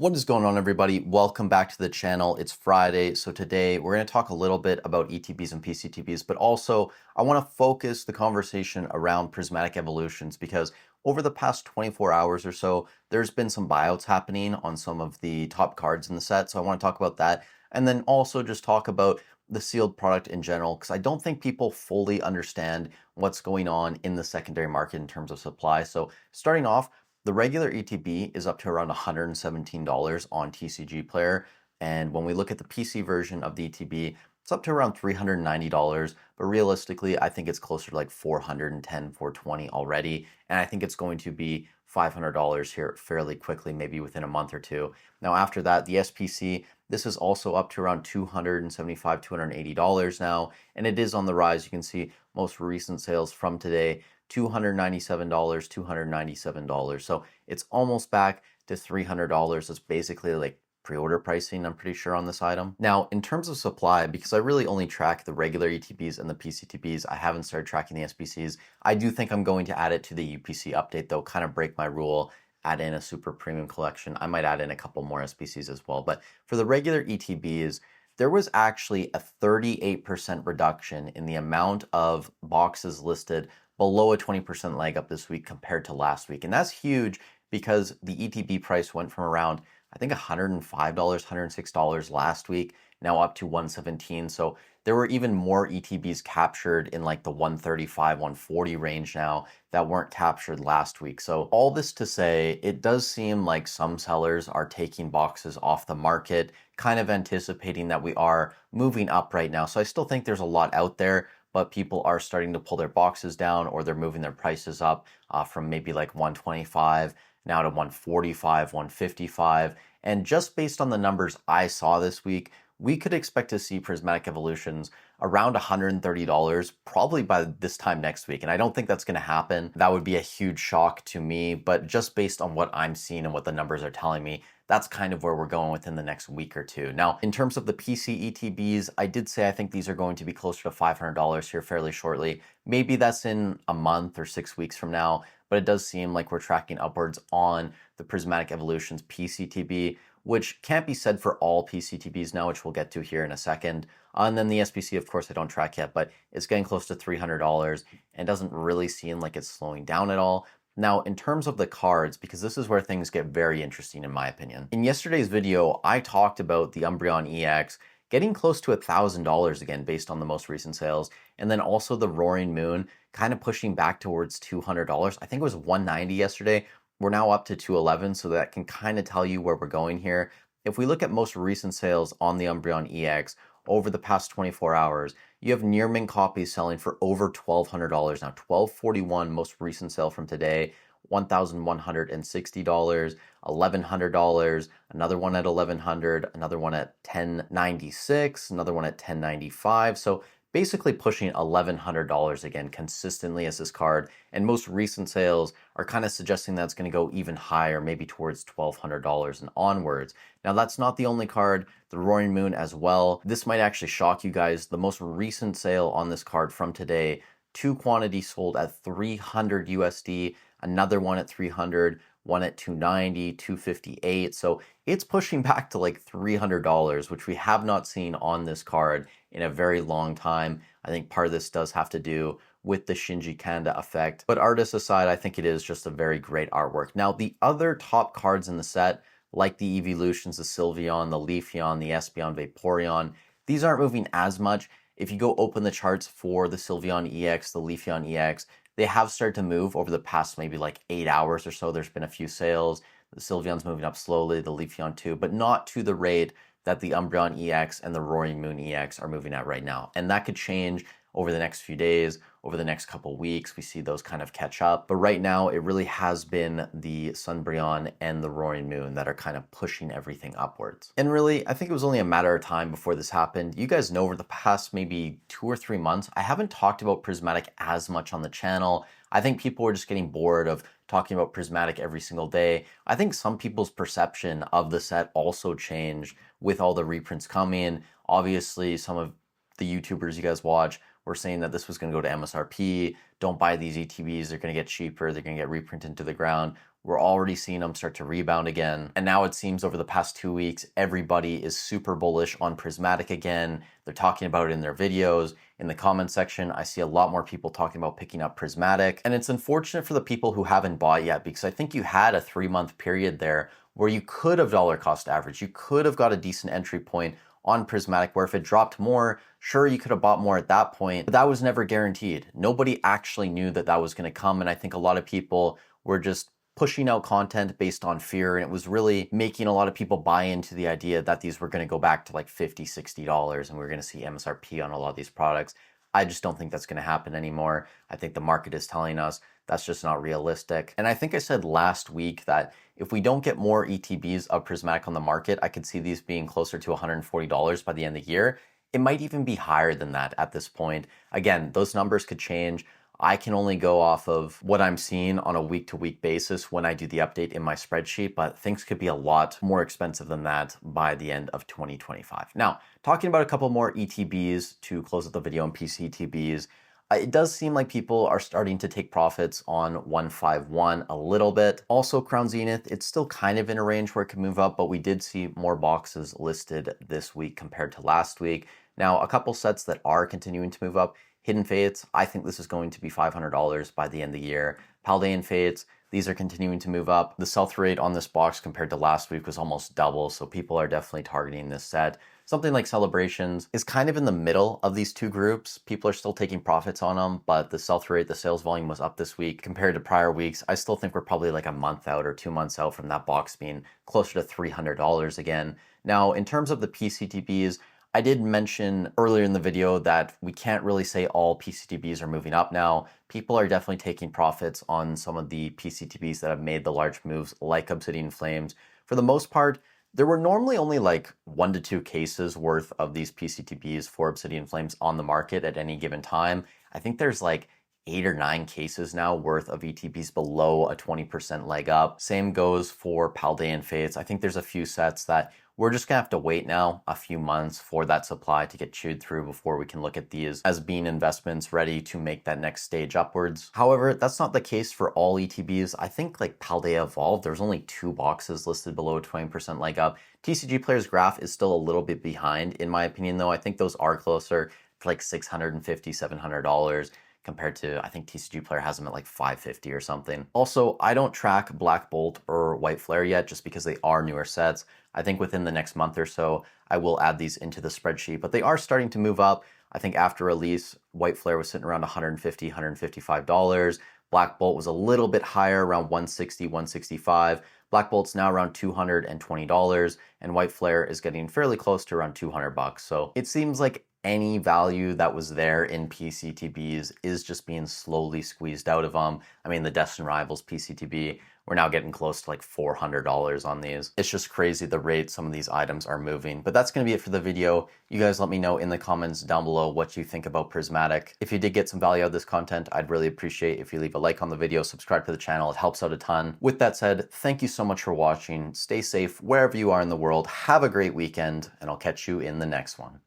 What is going on, everybody? Welcome back to the channel. It's Friday, so today we're going to talk a little bit about ETBs and PCTBs, but also I want to focus the conversation around Prismatic Evolutions because over the past 24 hours or so, there's been some buyouts happening on some of the top cards in the set, so I want to talk about that, and then also just talk about the sealed product in general, because I don't think people fully understand what's going on in the secondary market in terms of supply. So starting off, the regular ETB is up to around $117 on TCG Player. And when we look at the PC version of the ETB, it's up to around $390. But realistically, I think it's closer to like $410, $420 already. And I think it's going to be $500 here fairly quickly, maybe within a month or two. Now, after that, the SPC, this is also up to around $275, $280 now. And it is on the rise. You can see most recent sales from today, $297, $297. So it's almost back to $300. It's basically like pre-order pricing, I'm pretty sure, on this item. Now, in terms of supply, because I really only track the regular ETBs and the PCTBs, I haven't started tracking the SPCs. I do think I'm going to add it to the UPC update, though, kind of break my rule, add in a super premium collection. I might add in a couple more SPCs as well. But for the regular ETBs, there was actually a 38% reduction in the amount of boxes listed below a 20% leg up this week compared to last week. And that's huge because the ETB price went from around, I think, $105, $106 last week, now up to $117. So there were even more ETBs captured in like the 135, 140 range now that weren't captured last week. So all this to say, it does seem like some sellers are taking boxes off the market, kind of anticipating that we are moving up right now. So I still think there's a lot out there, but people are starting to pull their boxes down, or they're moving their prices up from maybe like 125 now to 145, 155. And just based on the numbers I saw this week, we could expect to see Prismatic Evolutions around $130 probably by this time next week. And I don't think that's going to happen. That would be a huge shock to me, but just based on what I'm seeing and what the numbers are telling me, that's kind of where we're going within the next week or two. Now, in terms of the PC ETBs, I did say I think these are going to be closer to $500 here fairly shortly. Maybe that's in a month or 6 weeks from now, but it does seem like we're tracking upwards on the Prismatic Evolutions PCTB, which can't be said for all PCTBs now, which we'll get to here in a second. And then the SPC, of course, I don't track yet, but it's getting close to $300 and doesn't really seem like it's slowing down at all. Now, in terms of the cards, because this is where things get very interesting in my opinion. In yesterday's video, I talked about the Umbreon EX getting close to $1,000 again based on the most recent sales, and then also the Roaring Moon kind of pushing back towards $200. I think it was $190 yesterday. We're now up to $211, so that can kind of tell you where we're going here. If we look at most recent sales on the Umbreon EX over the past 24 hours, you have near mint copies selling for over $1,200 now. $1,241 most recent sale from today, $1,160, $1,100, another one at $1,100, another one at $1,096, another one at $1,095. So basically pushing $1,100 again consistently as this card, and most recent sales are kind of suggesting that's going to go even higher, maybe towards $1,200 and onwards. Now, that's not the only card, the Roaring Moon as well. This might actually shock you guys. The most recent sale on this card from today, 2 quantities sold at 300 USD, another one at 300, one at 290, 258. So it's pushing back to like $300, which we have not seen on this card in a very long time. I think part of this does have to do with the Shinji Kanda effect. But artists aside, I think it is just a very great artwork. Now, the other top cards in the set, like the Evolutions, the Sylveon, the Leafeon, the Espeon, Vaporeon, these aren't moving as much. If you go open the charts for the Sylveon EX, the Leafeon EX, they have started to move over the past maybe like 8 hours or so. There's been a few sales. The Sylveon's moving up slowly, the Leafeon too, but not to the rate that the Umbreon EX and the Roaring Moon EX are moving at right now. And that could change over the next few days, over the next couple weeks. We see those kind of catch up. But right now, it really has been the Sunbreon and the Roaring Moon that are kind of pushing everything upwards. And really, I think it was only a matter of time before this happened. You guys know over the past maybe 2 or 3 months, I haven't talked about Prismatic as much on the channel. I think people were just getting bored of talking about Prismatic every single day. I think some people's perception of the set also changed with all the reprints coming. Obviously, some of the YouTubers you guys watch were saying that this was going to go to MSRP. Don't buy these ETBs. They're going to get cheaper. They're going to get reprinted into the ground. We're already seeing them start to rebound again. And now it seems over the past 2 weeks, everybody is super bullish on Prismatic again. They're talking about it in their videos. In the comment section, I see a lot more people talking about picking up Prismatic. And it's unfortunate for the people who haven't bought yet, because I think you had a 3-month period there where you could have dollar cost average. You could have got a decent entry point on Prismatic, where if it dropped more, sure, you could have bought more at that point, but that was never guaranteed. Nobody actually knew that that was going to come. And I think a lot of people were just pushing out content based on fear. And it was really making a lot of people buy into the idea that these were going to go back to like $50, $60 and we're going to see MSRP on a lot of these products. I just don't think that's going to happen anymore. I think the market is telling us that's just not realistic. And I think I said last week that if we don't get more ETBs of Prismatic on the market, I could see these being closer to $140 by the end of the year. It might even be higher than that at this point. Again, those numbers could change. I can only go off of what I'm seeing on a week-to-week basis when I do the update in my spreadsheet, but things could be a lot more expensive than that by the end of 2025. Now, talking about a couple more ETBs to close out the video on PC ETBs, it does seem like people are starting to take profits on 151 a little bit. Also, Crown Zenith, it's still kind of in a range where it can move up, but we did see more boxes listed this week compared to last week. Now, a couple sets that are continuing to move up. Hidden Fates, I think this is going to be $500 by the end of the year. Paldean Fates, these are continuing to move up. The sell through rate on this box compared to last week was almost double, so people are definitely targeting this set. Something like Celebrations is kind of in the middle of these two groups. People are still taking profits on them, but the sell through rate, the sales volume was up this week compared to prior weeks. I still think we're probably like a month out or 2 months out from that box being closer to $300 again. Now, in terms of the PCTBs, I did mention earlier in the video that we can't really say all PCTBs are moving up now. People are definitely taking profits on some of the PCTBs that have made the large moves, like Obsidian Flames. For the most part, there were normally only like 1 to 2 cases worth of these PCTBs for Obsidian Flames on the market at any given time. I think there's like 8 or 9 cases now worth of ETBs below a 20% leg up. Same goes for Paldean Fates. I think there's a few sets that we're just gonna have to wait now a few months for that supply to get chewed through before we can look at these as being investments ready to make that next stage upwards. However, that's not the case for all ETBs. I think like Paldea Evolved, there's only 2 boxes listed below a 20% leg up. TCG Player's Graph is still a little bit behind in my opinion though. I think those are closer for like $650, $700. Compared to, I think TCG Player has them at like $550 or something. Also, I don't track Black Bolt or White Flare yet just because they are newer sets. I think within the next month or so, I will add these into the spreadsheet, but they are starting to move up. I think after release, White Flare was sitting around $150, $155. Black Bolt was a little bit higher, around $160, $165. Black Bolt's now around $220, and White Flare is getting fairly close to around $200. So it seems like any value that was there in PCTBs is just being slowly squeezed out of them. I mean, the Destin Rivals PCTB, we're now getting close to like $400 on these. It's just crazy the rate some of these items are moving. But that's going to be it for the video. You guys let me know in the comments down below what you think about Prismatic. If you did get some value out of this content, I'd really appreciate if you leave a like on the video, subscribe to the channel. It helps out a ton. With that said, thank you so much for watching. Stay safe wherever you are in the world. Have a great weekend, and I'll catch you in the next one.